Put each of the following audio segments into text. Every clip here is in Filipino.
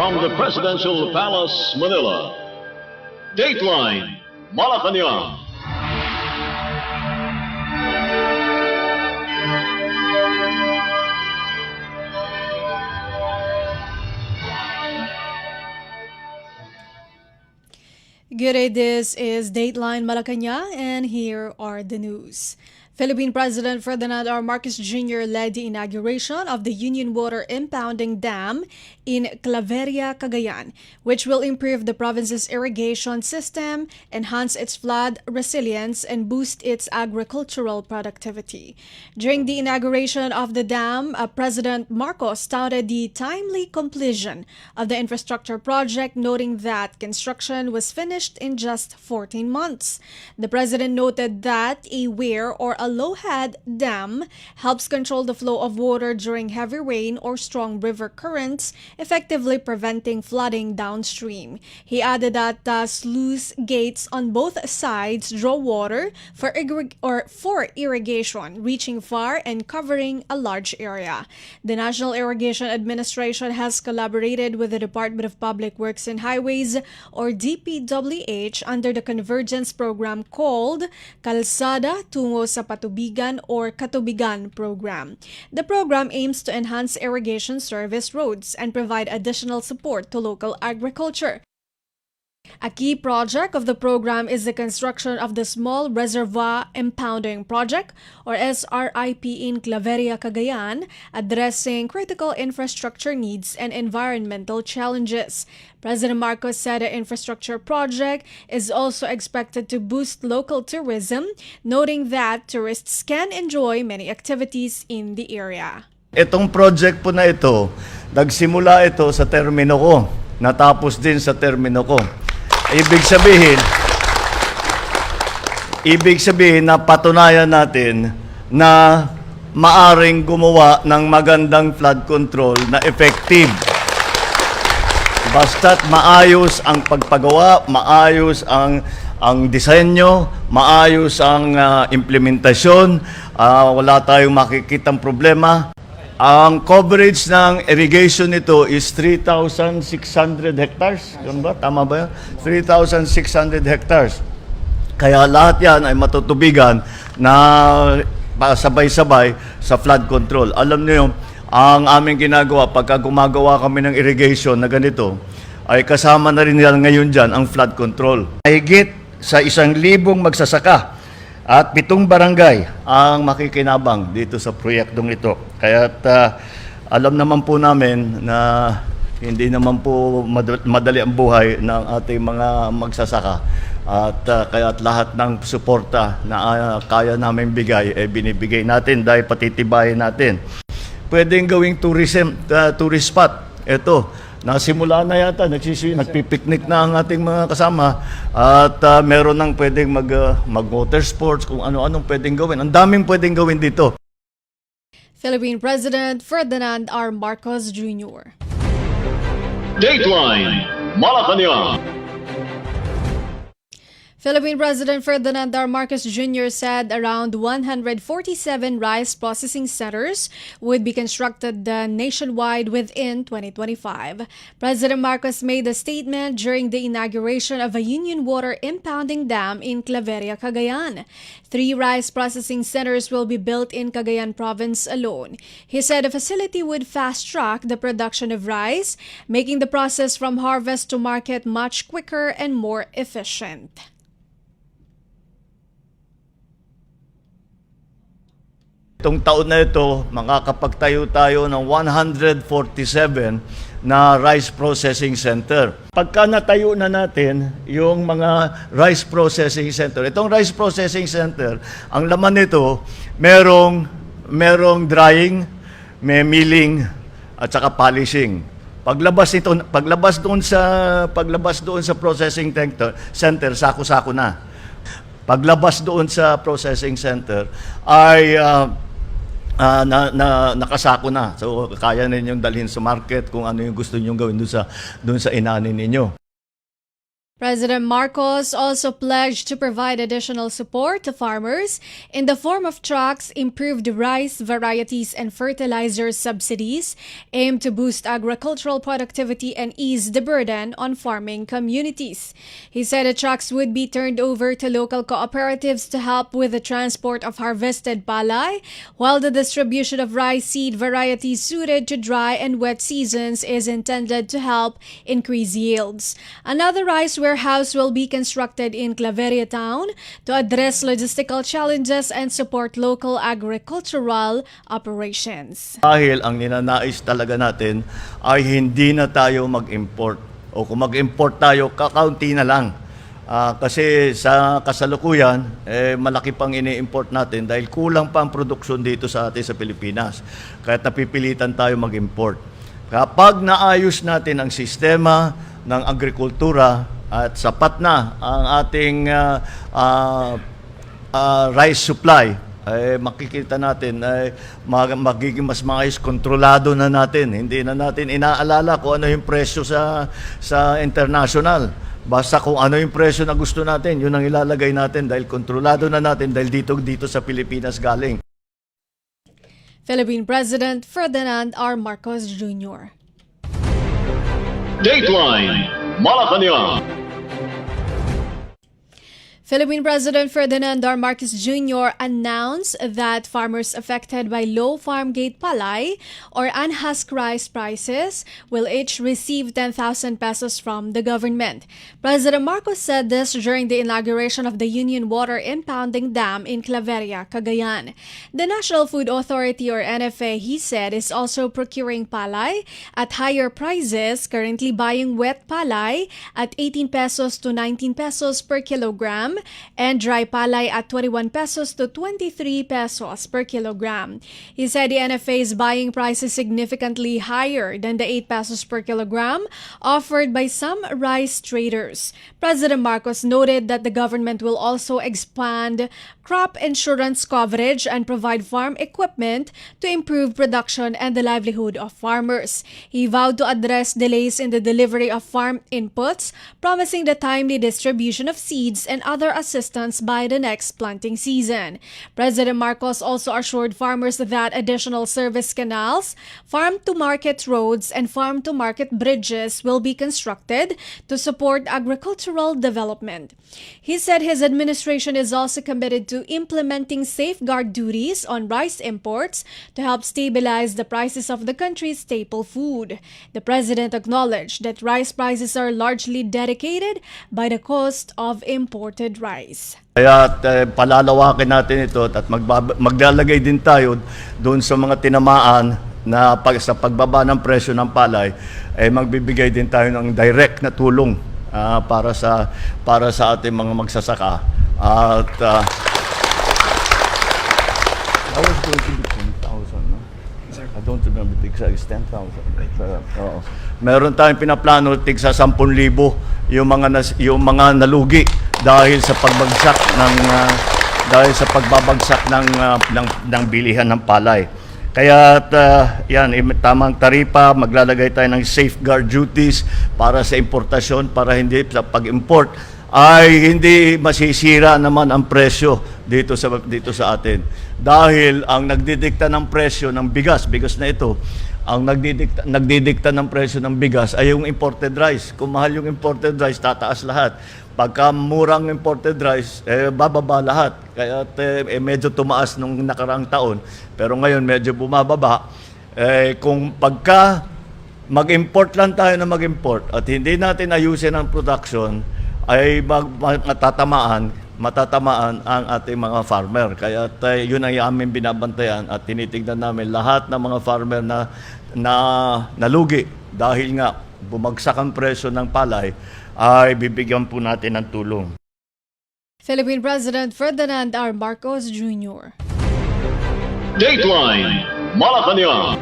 from the Presidential Palace, Manila, Dateline Malacañang. Good day, this is Dateline Malacañang, and here are the news. Philippine President Ferdinand R. Marcos Jr. led the inauguration of the Union Water Impounding Dam in Claveria, Cagayan, which will improve the province's irrigation system, enhance its flood resilience, and boost its agricultural productivity. During the inauguration of the dam, President Marcos touted the timely completion of the infrastructure project, noting that construction was finished in just 14 months. The president noted that a weir or a low-head dam helps control the flow of water during heavy rain or strong river currents, effectively preventing flooding downstream. He added that sluice gates on both sides draw water for irrigation, reaching far and covering a large area. The National Irrigation Administration has collaborated with the Department of Public Works and Highways, or DPWH, under the convergence program called Kalsada Tungo sa Patubigan or Katubigan program. The program aims to enhance irrigation service roads and provide additional support to local agriculture. A key project of the program is the construction of the Small Reservoir Impounding Project, or SRIP, in Claveria, Cagayan, addressing critical infrastructure needs and environmental challenges. President Marcos said the infrastructure project is also expected to boost local tourism, noting that tourists can enjoy many activities in the area. Itong project po na ito, nagsimula ito sa termino ko, natapos din sa termino ko. Ibig sabihin na patunayan natin na maaring gumawa ng magandang flood control na effective. Basta't maayos ang pagpagawa, maayos ang disenyo, maayos ang implementasyon, wala tayong makikitang problema. Ang coverage ng irrigation nito is 3,600 hectares. Yun ba? Tama ba yun? 3,600 hectares. Kaya lahat yan ay matutubigan na sabay-sabay sa flood control. Alam niyo, ang aming ginagawa, pagka gumagawa kami ng irrigation na ganito, ay kasama na rin yan ngayon dyan ang flood control. Higit sa 1,000 magsasaka at 7 barangay ang makikinabang dito sa proyektong ito. Kaya alam naman po namin na hindi naman po madali ang buhay ng ating mga magsasaka. At kaya lahat ng suporta na kaya namin bigay, binibigay natin dahil patitibayin natin. Pwedeng gawing tourist spot. Ito. Nasimula na yata, nagpipiknik na ang ating mga kasama at meron nang pwedeng mag-water sports, kung ano-anong pwedeng gawin. Ang daming pwedeng gawin dito. Philippine President Ferdinand R. Marcos Jr. Dateline Malacañang. Philippine President Ferdinand R. Marcos Jr. said around 147 rice processing centers would be constructed nationwide within 2025. President Marcos made the statement during the inauguration of a Union Water Impounding Dam in Claveria, Cagayan. 3 rice processing centers will be built in Cagayan province alone. He said the facility would fast-track the production of rice, making the process from harvest to market much quicker and more efficient. Itong taon na ito, makakapagtayo tayo ng 147 na rice processing center. Pagka natayo na natin yung mga rice processing center, itong rice processing center, ang laman nito, merong drying, may milling, at saka polishing. Paglabas doon sa processing center, sako-sako na. Paglabas doon sa processing center ay nakasako na. So kaya ninyong dalhin sa market kung ano yung gusto ninyong gawin doon sa inanin ninyo. President Marcos also pledged to provide additional support to farmers in the form of trucks, improved rice varieties, and fertilizer subsidies aimed to boost agricultural productivity and ease the burden on farming communities. He said the trucks would be turned over to local cooperatives to help with the transport of harvested palay, while the distribution of rice seed varieties suited to dry and wet seasons is intended to help increase yields. Another rice warehouse will be constructed in Claveria town to address logistical challenges and support local agricultural operations. Dahil ang ninanais talaga natin ay hindi na tayo mag-import. O kung mag-import tayo, kakaunti na lang. Kasi sa kasalukuyan, malaki pang ini-import natin dahil kulang pa ang produksyon dito sa atin sa Pilipinas. Kaya napipilitan tayo mag-import. Kapag naayos natin ang sistema ng agrikultura at sapat na ang ating rice supply, makikita natin magiging mas maayos, kontrolado na natin. Hindi na natin inaalala kung ano yung presyo sa international. Basta kung ano yung presyo na gusto natin, yun ang ilalagay natin dahil kontrolado na natin dahil dito sa Pilipinas galing. Philippine President Ferdinand R. Marcos Jr. Dateline Malacañang. Philippine President Ferdinand R. Marcos Jr. announced that farmers affected by low farm gate palay or unhusked rice prices will each receive 10,000 pesos from the government. President Marcos said this during the inauguration of the Union Water Impounding Dam in Claveria, Cagayan. The National Food Authority or NFA, he said, is also procuring palay at higher prices, currently buying wet palay at 18 pesos to 19 pesos per kilogram and dry palay at 21 pesos to 23 pesos per kilogram. He said the NFA is buying prices significantly higher than the 8 pesos per kilogram offered by some rice traders. President Marcos noted that the government will also expand crop insurance coverage and provide farm equipment to improve production and the livelihood of farmers. He vowed to address delays in the delivery of farm inputs, promising the timely distribution of seeds and other assistance by the next planting season. President Marcos also assured farmers that additional service canals, farm-to-market roads, and farm-to-market bridges will be constructed to support agricultural development. He said his administration is also committed to implementing safeguard duties on rice imports to help stabilize the prices of the country's staple food. The president acknowledged that rice prices are largely dedicated by the cost of imported rice. Kaya palalawakin natin ito at maglalagay din tayo doon sa mga tinamaan na sa pagbaba ng presyo ng palay, magbibigay din tayo ng direct na tulong para sa ating mga magsasaka. At I was going to be 10,000, no? I don't remember the exact, it's 10,000. Meron tayong pinaplano tigsa 10,000 yung mga nalugi dahil sa pagbabagsak ng bilihan ng palay. Kaya yan, tamang taripa, maglalagay tayo ng safeguard duties para sa importasyon para hindi sa pag-import ay hindi masisira naman ang presyo dito sa atin. Dahil ang nagdidikta ng presyo ng bigas na ito, ang nagdidikta ng presyo ng bigas ay yung imported rice. Kung mahal yung imported rice, tataas lahat. Pagka murang imported rice, bababa lahat. Kaya medyo tumaas nung nakaraang taon. Pero ngayon medyo bumababa. Kung pagka mag-import lang tayo na mag-import at hindi natin ayusin ang production, ay matatamaan ang ating mga farmer. Kaya yun ang aming binabantayan at tinitignan namin lahat ng mga farmer na nalugi dahil nga bumagsak ang presyo ng palay, ay bibigyan po natin ng tulong. Philippine President Ferdinand R. Marcos Jr. Dateline Malacañang.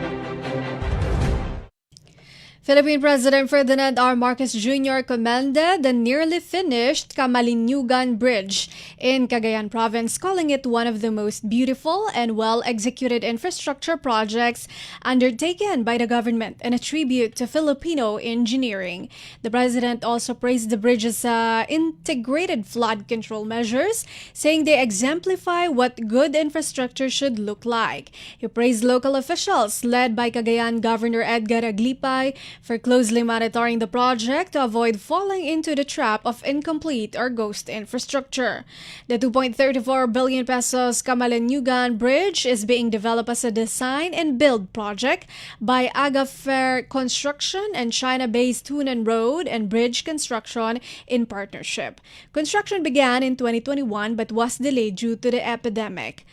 Philippine President Ferdinand R. Marcos Jr. commended the nearly finished Camalinugan Bridge in Cagayan Province, calling it one of the most beautiful and well-executed infrastructure projects undertaken by the government and a tribute to Filipino engineering. The president also praised the bridge's integrated flood control measures, saying they exemplify what good infrastructure should look like. He praised local officials led by Cagayan Governor Edgar Aglipay for closely monitoring the project to avoid falling into the trap of incomplete or ghost infrastructure. The 2.34 billion pesos Camalinugan Bridge is being developed as a design and build project by Agafair Construction and China-based Hunan Road and Bridge Construction in partnership. Construction began in 2021 but was delayed due to the epidemic.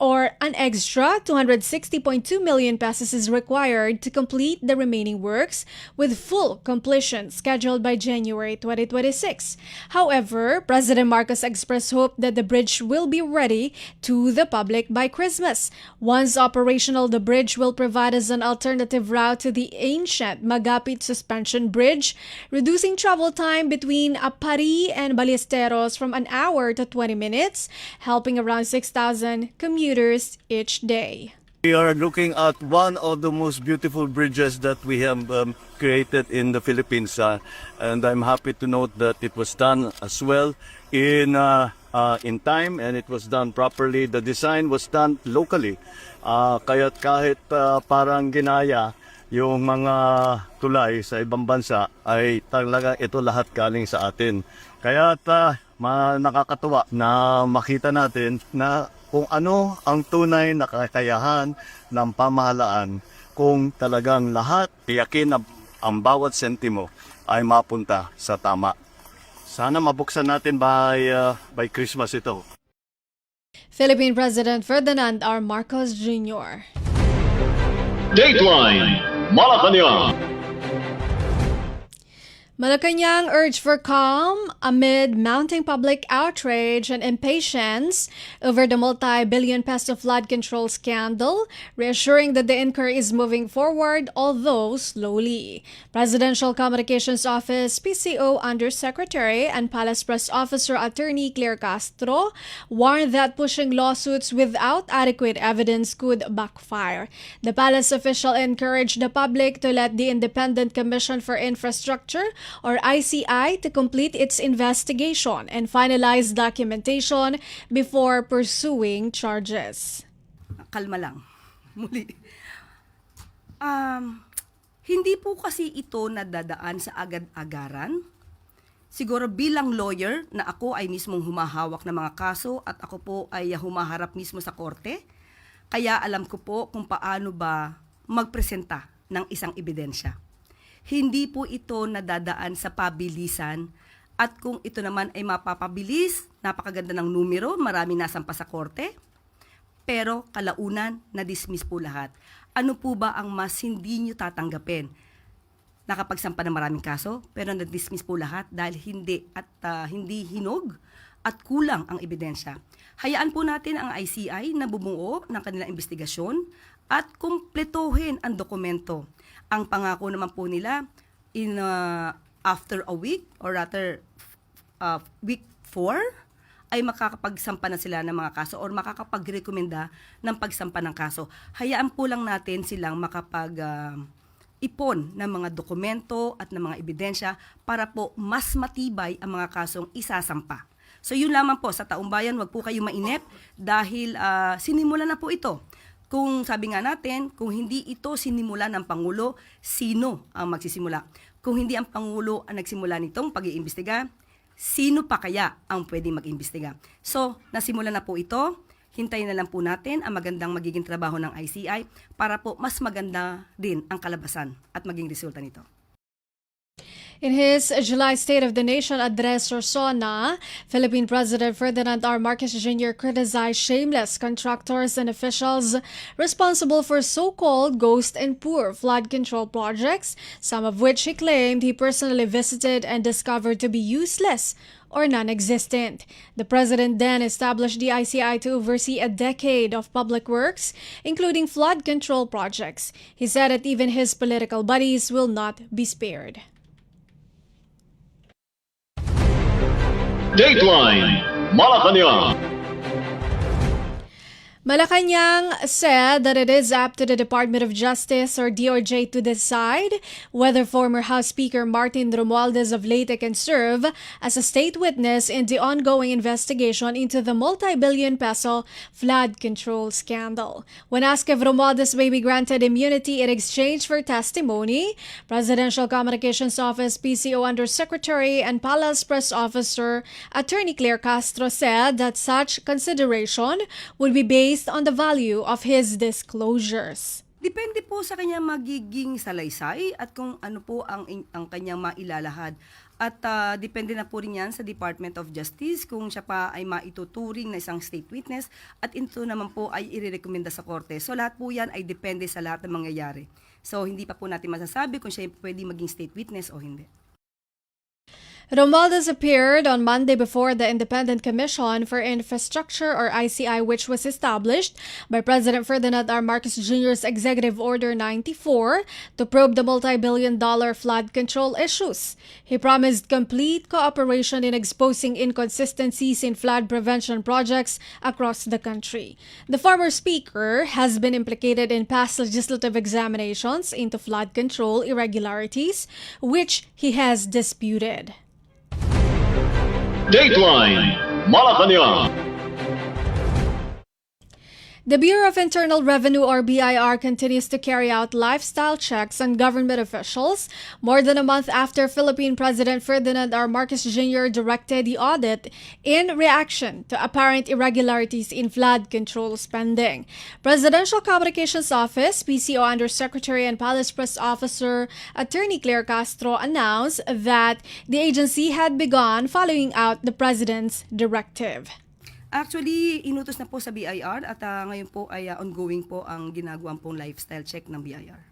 An extra 260.2 million pesos is required to complete the remaining works, with full completion scheduled by January 2026. However, President Marcos expressed hope that the bridge will be ready to the public by Christmas. Once operational, the bridge will provide as an alternative route to the ancient Magapit Suspension Bridge, reducing travel time between Apari and Ballesteros from an hour to 20 minutes, helping around 6,000 commuters each day. We are looking at one of the most beautiful bridges that we have created in the Philippines, and I'm happy to note that it was done as well in time, and it was done properly. The design was done locally, kahit parang ginaya yung mga tulay sa ibang bansa, ay talaga ito lahat galing sa atin. Kaya nakakatuwa na makita natin na kung ano ang tunay na kakayahan ng pamahalaan kung talagang lahat tiyakin na ang bawat sentimo ay mapunta sa tama. Sana mabuksan natin by Christmas ito. Philippine President Ferdinand R. Marcos Jr. Dateline Malacañang. Malacañang urged for calm amid mounting public outrage and impatience over the multi-billion peso flood control scandal, reassuring that the inquiry is moving forward, although slowly. Presidential Communications Office PCO Undersecretary and Palace Press Officer Attorney Claire Castro warned that pushing lawsuits without adequate evidence could backfire. The Palace official encouraged the public to let the Independent Commission for Infrastructure or ICI to complete its investigation and finalize documentation before pursuing charges. Kalma lang. Muli. Hindi po kasi ito nadadaan sa agad-agaran. Siguro bilang lawyer na ako ay mismong humahawak ng mga kaso at ako po ay humaharap mismo sa korte, kaya alam ko po kung paano ba magpresenta ng isang ebidensya. Hindi po ito nadadaan sa pabilisan, at kung ito naman ay mapapabilis, napakaganda ng numero, marami nasampa sa korte, pero kalaunan, na-dismiss po lahat. Ano po ba ang mas hindi nyo tatanggapin? Nakapagsampa ng maraming kaso, pero na-dismiss po lahat dahil hindi hinog at kulang ang ebidensya. Hayaan po natin ang ICI na bumuo ng kanilang investigasyon at kumpletohin ang dokumento. Ang pangako naman po nila, after a week, or rather week 4, ay makakapagsampa na sila ng mga kaso or makakapagrekomenda ng pagsampa ng kaso. Hayaan po lang natin silang ipon ng mga dokumento at ng mga ebidensya para po mas matibay ang mga kasong isasampa. So yun lamang po, sa taong bayan, wag po kayo mainip dahil sinimulan na po ito. Kung sabi nga natin, kung hindi ito sinimula ng Pangulo, sino ang magsisimula? Kung hindi ang Pangulo ang nagsimula nitong pag-iimbestiga, sino pa kaya ang pwedeng mag-imbestiga? So, nasimula na po ito. Hintayin na lang po natin ang magandang magiging trabaho ng ICI para po mas maganda din ang kalabasan at maging resulta nito. In his July State of the Nation address or SONA, Philippine President Ferdinand R. Marcos Jr. criticized shameless contractors and officials responsible for so-called ghost and poor flood control projects, some of which he claimed he personally visited and discovered to be useless or non-existent. The president then established the ICI to oversee a decade of public works, including flood control projects. He said that even his political buddies will not be spared. Dateline Malacañang. Malacañang said that it is up to the Department of Justice or DOJ to decide whether former House Speaker Martin Romualdez of Leyte can serve as a state witness in the ongoing investigation into the multi-billion peso flood control scandal. When asked if Romualdez may be granted immunity in exchange for testimony, Presidential Communications Office PCO Undersecretary and Palace Press Officer Attorney Claire Castro said that such consideration would be based on the value of his disclosures. Depende po sa kanyang magiging salaysay at kung ano po ang kanyang mailalahad. At depende na po rin yan sa Department of Justice kung siya pa ay maituturing na isang state witness at ito naman po ay irerekomenda sa korte. So lahat po yan ay depende sa lahat ng mangyayari. So hindi pa po natin masasabi kung siya pwede maging state witness o hindi. Romualdez appeared on Monday before the Independent Commission for Infrastructure or ICI, which was established by President Ferdinand R. Marcos Jr.'s Executive Order 94 to probe the multi-billion-dollar flood control issues. He promised complete cooperation in exposing inconsistencies in flood prevention projects across the country. The former speaker has been implicated in past legislative examinations into flood control irregularities, which he has disputed. Dateline Malacañang. The Bureau of Internal Revenue or BIR continues to carry out lifestyle checks on government officials more than a month after Philippine President Ferdinand R. Marcos Jr. directed the audit in reaction to apparent irregularities in flood control spending. Presidential Communications Office, PCO Undersecretary and Palace Press Officer Attorney Claire Castro announced that the agency had begun following out the President's directive. Actually, inutos na po sa BIR at ngayon po ay ongoing po ang ginagawang pong lifestyle check ng BIR.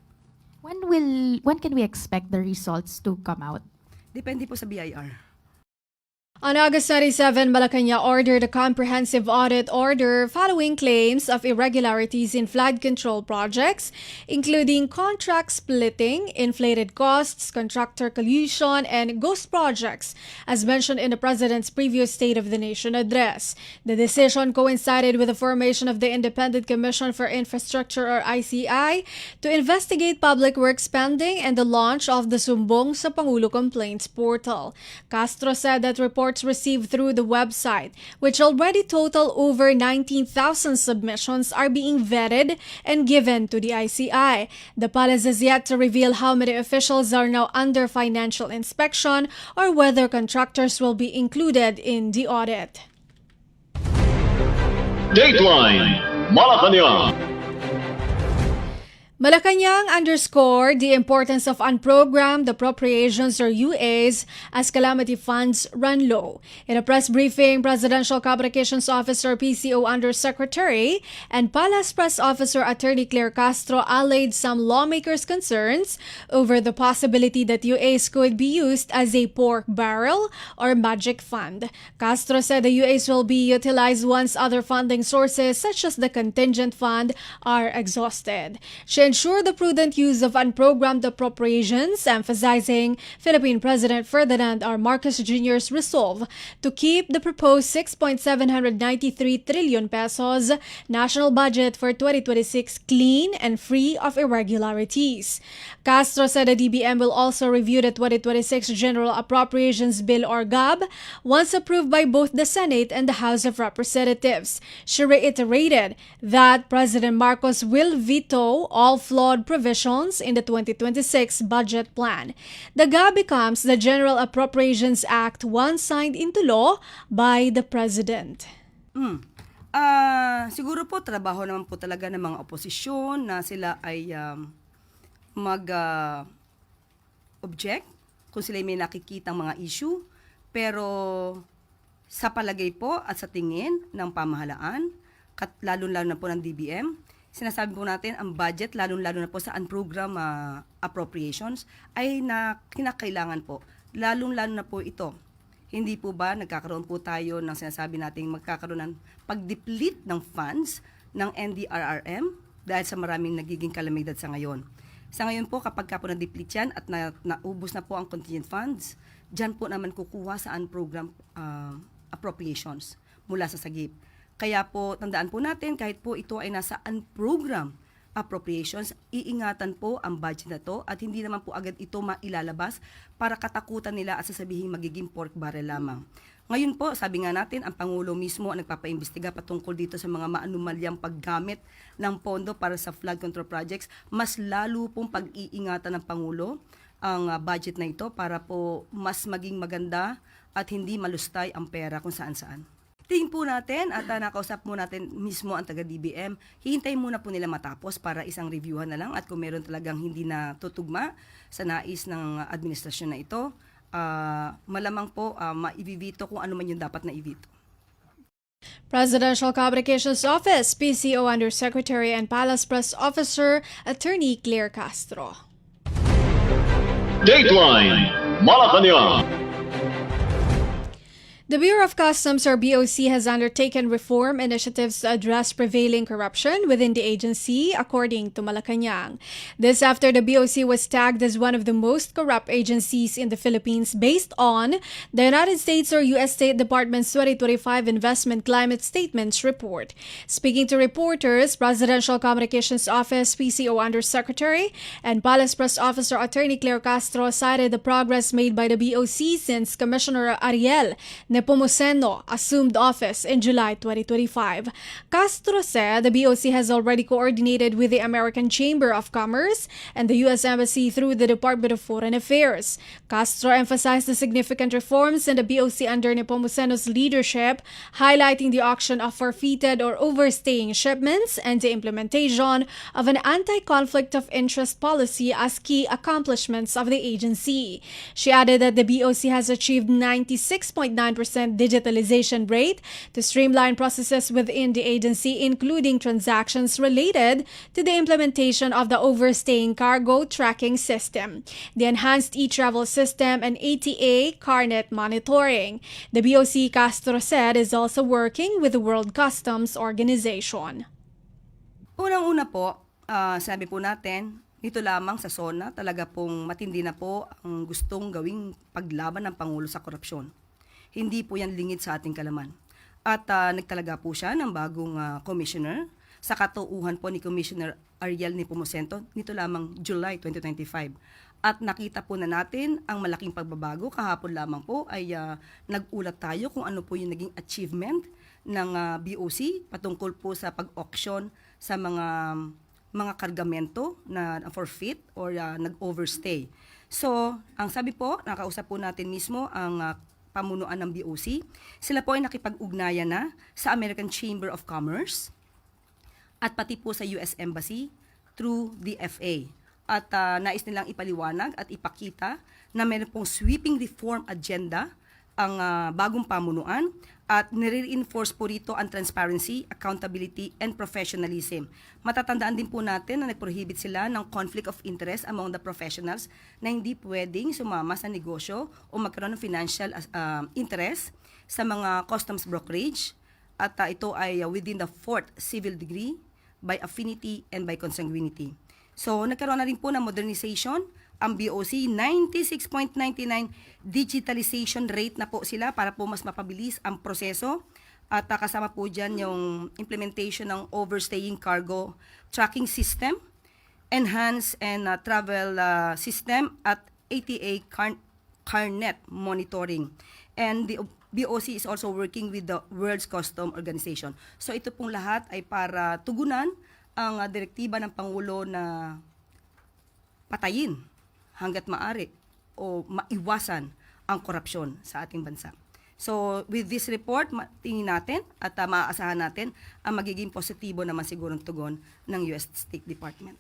When can we expect the results to come out? Depende po sa BIR. On August 27, Malacañang ordered a comprehensive audit order following claims of irregularities in flood control projects, including contract splitting, inflated costs, contractor collusion, and ghost projects, as mentioned in the President's previous State of the Nation address. The decision coincided with the formation of the Independent Commission for Infrastructure or ICI to investigate public works spending and the launch of the Sumbong sa Pangulo Complaints Portal. Castro said that reports received through the website, which already total over 19,000 submissions, are being vetted and given to the ICI. The palace has yet to reveal how many officials are now under financial inspection or whether contractors will be included in the audit. Dateline Malacañang. Malacañang underscored the importance of unprogrammed appropriations or UAs as calamity funds run low. In a press briefing, Presidential Communications Officer PCO Undersecretary and Palace Press Officer Attorney Claire Castro allayed some lawmakers' concerns over the possibility that UAs could be used as a pork barrel or magic fund. Castro said the UAs will be utilized once other funding sources such as the contingent fund are exhausted. She ensured the prudent use of unprogrammed appropriations, emphasizing Philippine President Ferdinand R. Marcos Jr.'s resolve to keep the proposed 6.793 trillion pesos national budget for 2026 clean and free of irregularities. Castro said the DBM will also review the 2026 General Appropriations Bill or GAB once approved by both the Senate and the House of Representatives. She reiterated that President Marcos will veto all flawed provisions in the 2026 budget plan. The GAB becomes the General Appropriations Act once signed into law by the President. Siguro po trabaho naman po talaga ng mga oposisyon na sila ay mag-object kung sila may nakikitang mga issue. Pero sa palagay po at sa tingin ng pamahalaan, lalo-lalo na po ng DBM, sinasabi po natin ang budget, lalo-lalo na po sa unprogrammed appropriations, ay kinakailangan po. Lalo-lalo na po ito. Hindi po ba nagkakaroon po tayo ng sinasabi nating magkakaroon ng pag-deplete ng funds ng NDRRM dahil sa maraming nagiging kalamidad sa ngayon. Sa ngayon po, kapag ka po na-deplete yan at naubos na po ang contingent funds, dyan po naman kukuha sa unprogrammed appropriations mula sa SAGIP. Kaya po, tandaan po natin, kahit po ito ay nasa unprogrammed appropriations, iingatan po ang budget na to at hindi naman po agad ito mailalabas para katakutan nila at sasabihin magiging pork barrel lamang. Ngayon po, sabi nga natin, ang Pangulo mismo ang nagpapaimbestiga patungkol dito sa mga maanumalyang paggamit ng pondo para sa flood control projects. Mas lalo pong pag-iingatan ng Pangulo ang budget na ito para po mas maging maganda at hindi malustay ang pera kung saan-saan. Tingin po natin at nakausap mo natin mismo ang taga-DBM. Hihintayin muna po nila matapos para isang reviewhan na lang at kung meron talagang hindi na tutugma sa nais ng administrasyon na ito, malamang po maibibito kung ano man yung dapat na ibito. Presidential Communications Office, PCO Undersecretary and Palace Press Officer, Attorney Claire Castro. Dateline Malacañang. The Bureau of Customs, or BOC, has undertaken reform initiatives to address prevailing corruption within the agency, according to Malacañang. This after the BOC was tagged as one of the most corrupt agencies in the Philippines based on the United States or U.S. State Department's 2025 Investment Climate Statements report. Speaking to reporters, Presidential Communications Office, PCO Undersecretary, and Palace Press Officer Attorney Claire Castro cited the progress made by the BOC since Commissioner Ariel Nepomuceno assumed office in July 2025. Castro said the BOC has already coordinated with the American Chamber of Commerce and the U.S. Embassy through the Department of Foreign Affairs. Castro emphasized the significant reforms in the BOC under Nepomuceno's leadership, highlighting the auction of forfeited or overstaying shipments and the implementation of an anti-conflict of interest policy as key accomplishments of the agency. She added that the BOC has achieved 96.9% digitalization rate to streamline processes within the agency, including transactions related to the implementation of the overstaying cargo tracking system, the enhanced e-travel system, and ATA CarNet monitoring. The BOC, Castro said, is also working with the World Customs Organization. Unang-una po, sabi po natin, dito lamang sa SONA, talaga pong matindi na po ang gustong gawing paglaban ng Pangulo sa korupsyon. Hindi po yan lingid sa ating kalaman. At nagtalaga po siya ng bagong commissioner sa katuuhan po ni Commissioner Ariel Nepomuceno nito lamang July 2025. At nakita po na natin ang malaking pagbabago. Kahapon lamang po ay nag-ulat tayo kung ano po yung naging achievement ng BOC patungkol po sa pag-auction sa mga kargamento na forfeit or nag-overstay. So, ang sabi po, nakausap po natin mismo ang pamunuan ng BOC. Sila po ay nakipag-ugnayan na sa American Chamber of Commerce at pati po sa US Embassy through the FA. At nais nilang ipaliwanag at ipakita na meron pong sweeping reform agenda ang bagong pamunuan at nire-reinforce po rito ang transparency, accountability, and professionalism. Matatandaan din po natin na nag-prohibit sila ng conflict of interest among the professionals na hindi pwedeng sumama sa negosyo o magkaroon ng financial interest sa mga customs brokerage at ito ay within the 4th civil degree by affinity and by consanguinity. So, nagkaroon na rin po ng modernization. Ang BOC, 96.99 digitalization rate na po sila para po mas mapabilis ang proseso. At kasama po dyan yung implementation ng overstaying cargo tracking system, enhanced and travel system at ATA CarNet monitoring. And the BOC is also working with the World Customs Organization. So ito pong lahat ay para tugunan ang direktiba ng Pangulo na patayin hanggat maaari o maiwasan ang korupsyon sa ating bansa. So with this report, tingin natin at maaasahan natin ang magiging positibo naman sigurong tugon ng US State Department.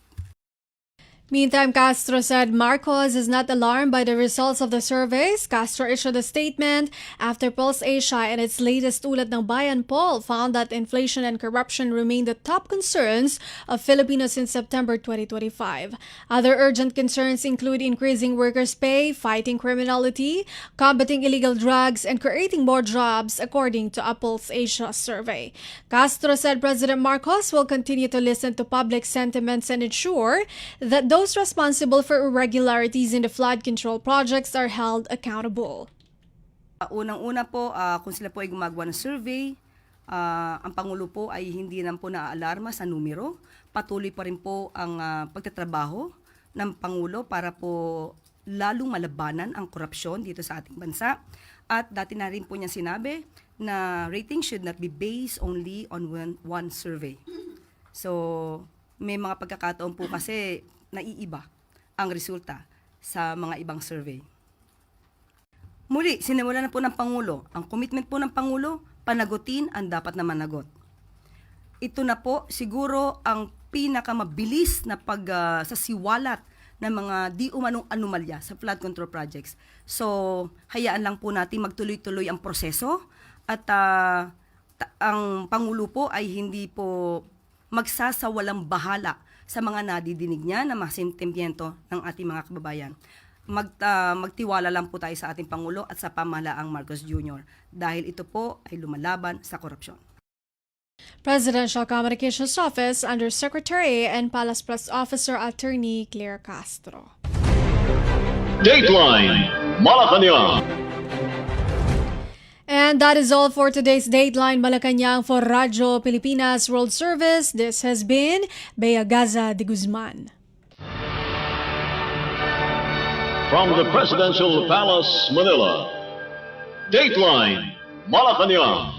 Meantime, Castro said Marcos is not alarmed by the results of the surveys. Castro issued a statement after Pulse Asia and its latest Ulat ng Bayan poll found that inflation and corruption remain the top concerns of Filipinos in September 2025. Other urgent concerns include increasing workers' pay, fighting criminality, combating illegal drugs, and creating more jobs, according to a Pulse Asia survey. Castro said President Marcos will continue to listen to public sentiments and ensure that those responsible for irregularities in the flood control projects are held accountable. Unang-una po, kung sila po ay gumagawa ng survey, ang Pangulo po ay hindi naman po naaalarma sa numero. Patuloy pa rin po ang pagtatrabaho ng Pangulo para po lalong malabanan ang korupsyon dito sa ating bansa. At dati na rin po niya sinabi na rating should not be based only on one survey. So, may mga pagkakataon po kasi naiiba ang resulta sa mga ibang survey. Muli, sinimulan na po ng Pangulo. Ang commitment po ng Pangulo, panagutin ang dapat na managot. Ito na po siguro ang pinakamabilis na pagsasiwalat ng mga di umanong anomalya sa flood control projects. So, hayaan lang po natin magtuloy-tuloy ang proseso at ang Pangulo po ay hindi po magsasawalang bahala sa mga nadidinig niya na mga sentimiento ng ating mga kababayan. Magtiwala lang po tayo sa ating Pangulo at sa pamahalaang Marcos Jr. dahil ito po ay lumalaban sa korupsyon. Presidential Communications Office Undersecretary and Palace Press Officer Attorney Claire Castro. Dateline Malacañang. And that is all for today's Dateline Malacañang for Radyo Pilipinas World Service. This has been Bea Gaza-de Guzman. From the Presidential Palace, Manila, Dateline Malacañang.